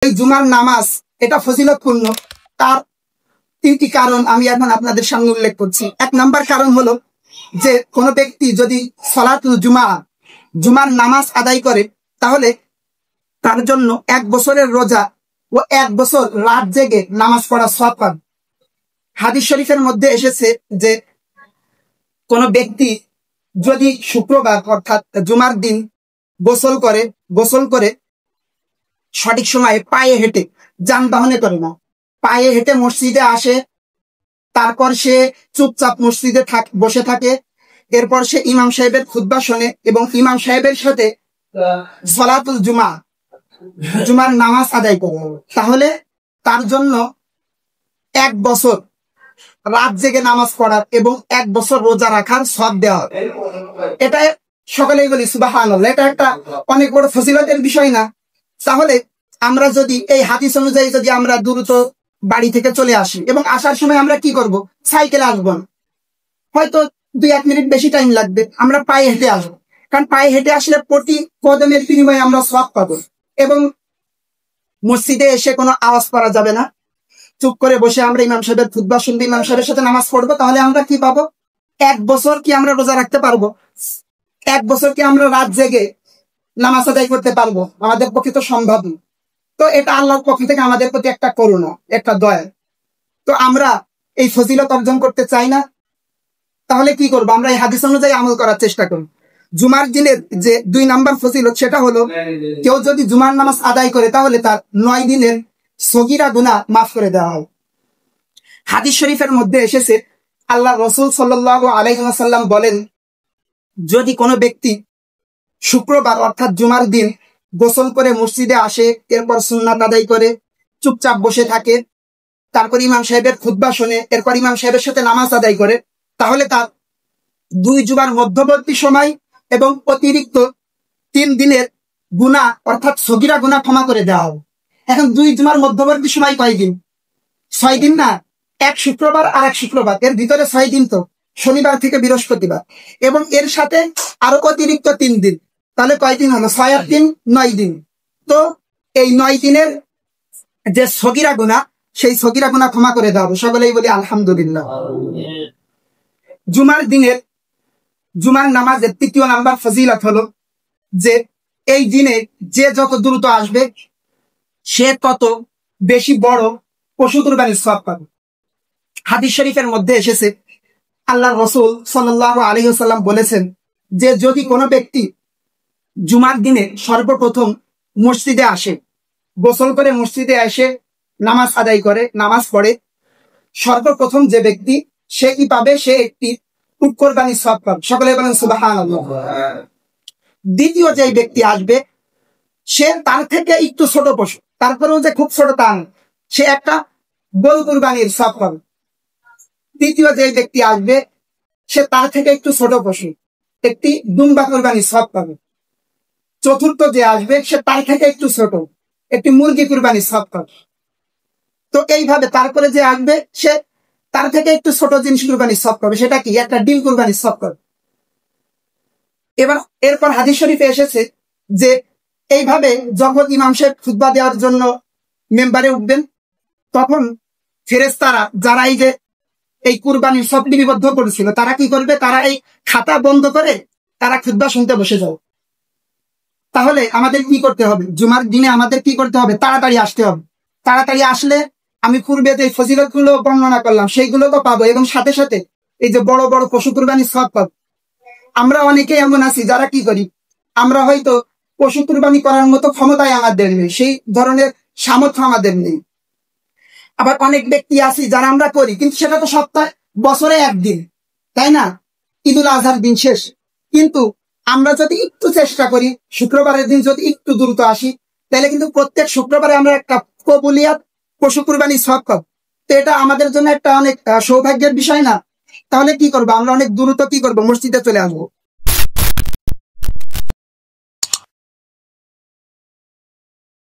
এই জুমার নামাজ এটা ফজিলতপূর্ণ। তার তিনটি কারণ আমি এখন আপনাদের সামনে উল্লেখ করছি। এক নম্বর কারণ হলো যে কোনো ব্যক্তি যদি সলাতুল জুমার নামাজ আদায় করে তাহলে তার জন্য 1 বছরের রোজা ও 1 বছর রাত জেগে নামাজ পড়া সওয়াব পাবে। হাদিস শরীফের মধ্যে এসেছে যে কোনো ব্যক্তি যদি শুক্রবার অর্থাৎ জুমার দিন গোসল করে সঠিক সময়ে পায়ে হেঁটে, যানবাহনে করে না, পায়ে হেঁটে মসজিদে আসে, তারপর সে চুপচাপ মসজিদে বসে থাকে, এরপর সে ইমাম সাহেবের খুতবা শোনে এবং ইমাম সাহেবের সাথে সলাতুল জুমার নামাজ আদায় করে, তাহলে তার জন্য 1 বছর রাত জেগে নামাজ পড়ার এবং 1 বছর রোজা রাখার সওয়াব দেওয়া হবে। এটা সকলেই বলি সুবহানাল্লাহ। এটা একটা অনেক বড় ফজিলতের বিষয় না? তাহলে আমরা যদি এই হাদিস অনুযায়ী যদি আমরা দ্রুত বাড়ি থেকে চলে আসি এবং আসার সময় আমরা কি করব, সাইকেলে আসবো না, হয়তো 2-1 মিনিট বেশি টাইম লাগবে, আমরা পায়ে হেঁটে আসবো। কারণ পায়ে হেঁটে আসলে প্রতি কদমের বিনিময়ে আমরা সওয়াব পাবো এবং মসজিদে এসে কোনো আওয়াজ করা যাবে না, চুপ করে বসে আমরা ইমাম সাহেবের খুতবা শুনবো, ইমাম সাহেবের সাথে নামাজ পড়বো। তাহলে আমরা কি পাবো? 1 বছর কি আমরা রোজা রাখতে পারবো? 1 বছর কি আমরা রাত জেগে নামাজ আদায় করতে পারবো? আমাদের পক্ষে তো সম্ভব না। তো এটা আল্লাহর পক্ষ থেকে আমাদের প্রতি একটা করুণা, একটা দয়া। তো আমরা এই ফজিলত অর্জন করতে চাই না? তাহলে কি করবো? আমরা এই হাদিস অনুযায়ী আমল করার চেষ্টা করব। জুমার দিনের যে 2 নাম্বার ফজিলত সেটা হলো কেউ যদি জুমার নামাজ আদায় করে তাহলে তার 9 দিনের সগীরা গুনাহ মাফ করে দেওয়া হয়। হাদিস শরীফের মধ্যে এসেছে আল্লাহ রাসূল সাল্লাল্লাহু আলাইহি ওয়াসাল্লাম বলেন, যদি কোনো ব্যক্তি শুক্রবার অর্থাৎ জুমার দিন গোসল করে মসজিদে আসে, এরপর সুন্নাত আদায় করে চুপচাপ বসে থাকে, তারপর ইমাম সাহেবের খুতবা শোনে, এরপর ইমাম সাহেবের সাথে নামাজ আদায় করে, তাহলে তার 2 জুমার মধ্যবর্তী সময় এবং অতিরিক্ত 3 দিনের গুনাহ অর্থাৎ সগীরা গুনাহ ক্ষমা করে দেওয়া হবে। এখন 2 জুমার মধ্যবর্তী সময় কয়দিন? 6 দিন না? এক শুক্রবার আর এক শুক্রবার, এর ভিতরে 6 দিন, তো শনিবার থেকে বৃহস্পতিবার, এবং এর সাথে আরো অতিরিক্ত 3 দিন, তাহলে কয়দিন হলো? 6 আর 3 9 দিন। তো এই 9 দিনের যে সগীরা গুনাহ, সেই সগীরা গুনাহ ক্ষমা করে দেওয়া হবে। সকলেই বলি আলহামদুলিল্লাহ। জুমার নামাজের 3য় নাম্বার ফজিলত হলো যে এই দিনে যে যত দ্রুত আসবে সে তত বেশি বড় পশু কুরবানির সওয়াব পাবে। হাদিস শরীফের মধ্যে এসেছে আল্লাহর রাসূল সাল্লাল্লাহু আলাইহি ওয়াসাল্লাম বলেছেন যে যদি কোনো ব্যক্তি জুমার দিনে সর্বপ্রথম মসজিদে আসে, গোসল করে মসজিদে এসে নামাজ আদায় করে, নামাজ পড়ে, সর্বপ্রথম যে ব্যক্তি সে কি পাবে? সে একটি উট কোরবানির সওয়াব পাবে। সকলে বলেন সুবহানাল্লাহ। দ্বিতীয় যে ব্যক্তি আসবে সে তার থেকে একটু ছোট পশু, তারপরেও যে খুব ছোট তা না, সে একটা গরু কুরবানির সওয়াব পাবে। তৃতীয় যে ব্যক্তি আসবে সে তার থেকে একটু ছোট পশু, একটি দুম্বা কুরবানির সওয়াব পাবে। চতুর্থ যে আসবে সে তার থেকে একটু ছোট, একটি মুরগি কুরবানির সওয়াব পাবে। তো এইভাবে তারপরে যে আসবে সে তার থেকে একটু ছোট জিনিস কুরবানির সওয়াব পাবে। সেটা কি? একটা ডিম কুরবানির সওয়াব পাবে। এরপর হাদিস শরীফে এসেছে যে এইভাবে যখন ইমাম সাহেব খুতবা দেওয়ার জন্য মেম্বারে উঠবেন, তখন ফেরেশতারা যারা এই যে এই কুরবানির সওয়াব লিপিবদ্ধ করেছিল তারা কি করবে? তারা এই খাতা বন্ধ করে তারা খুতবা শুনতে বসে যাবে। তাহলে আমাদের কি করতে হবে? জুমার দিনে আমাদের কি করতে হবে? তাড়াতাড়ি আসতে হবে। তাড়াতাড়ি আসলে আমি পূর্বে যে ফজিলতগুলো বর্ণনা করলাম সেইগুলো তো পাবো, এবং সাথে সাথে এই যে বড় বড় পশু কুরবানির সওয়াব পাবো। আমরা অনেকেই এমন আছি যারা কি করি, আমরা হয়তো পশু কুরবানি করার মতো ক্ষমতায় আমাদের নেই, সেই ধরনের সামর্থ্য আমাদের নেই। আবার অনেক ব্যক্তি আছি যারা আমরা করি, কিন্তু সেটা তো বছরে 1 দিন, তাই না? ঈদুল আজহার দিন শেষ। কিন্তু আমরা যদি একটু চেষ্টা করি, শুক্রবারের দিন যদি একটু দ্রুত আসি, তাহলে কিন্তু প্রত্যেক শুক্রবারে আমরা একটা কবুলিয়াত পশু কুরবানির সওয়াব পাবো। তো এটা আমাদের জন্য একটা অনেক সৌভাগ্যের বিষয় না? তাহলে কি করবো? আমরা অনেক দ্রুত কি করবো? মসজিদে চলে আসবো।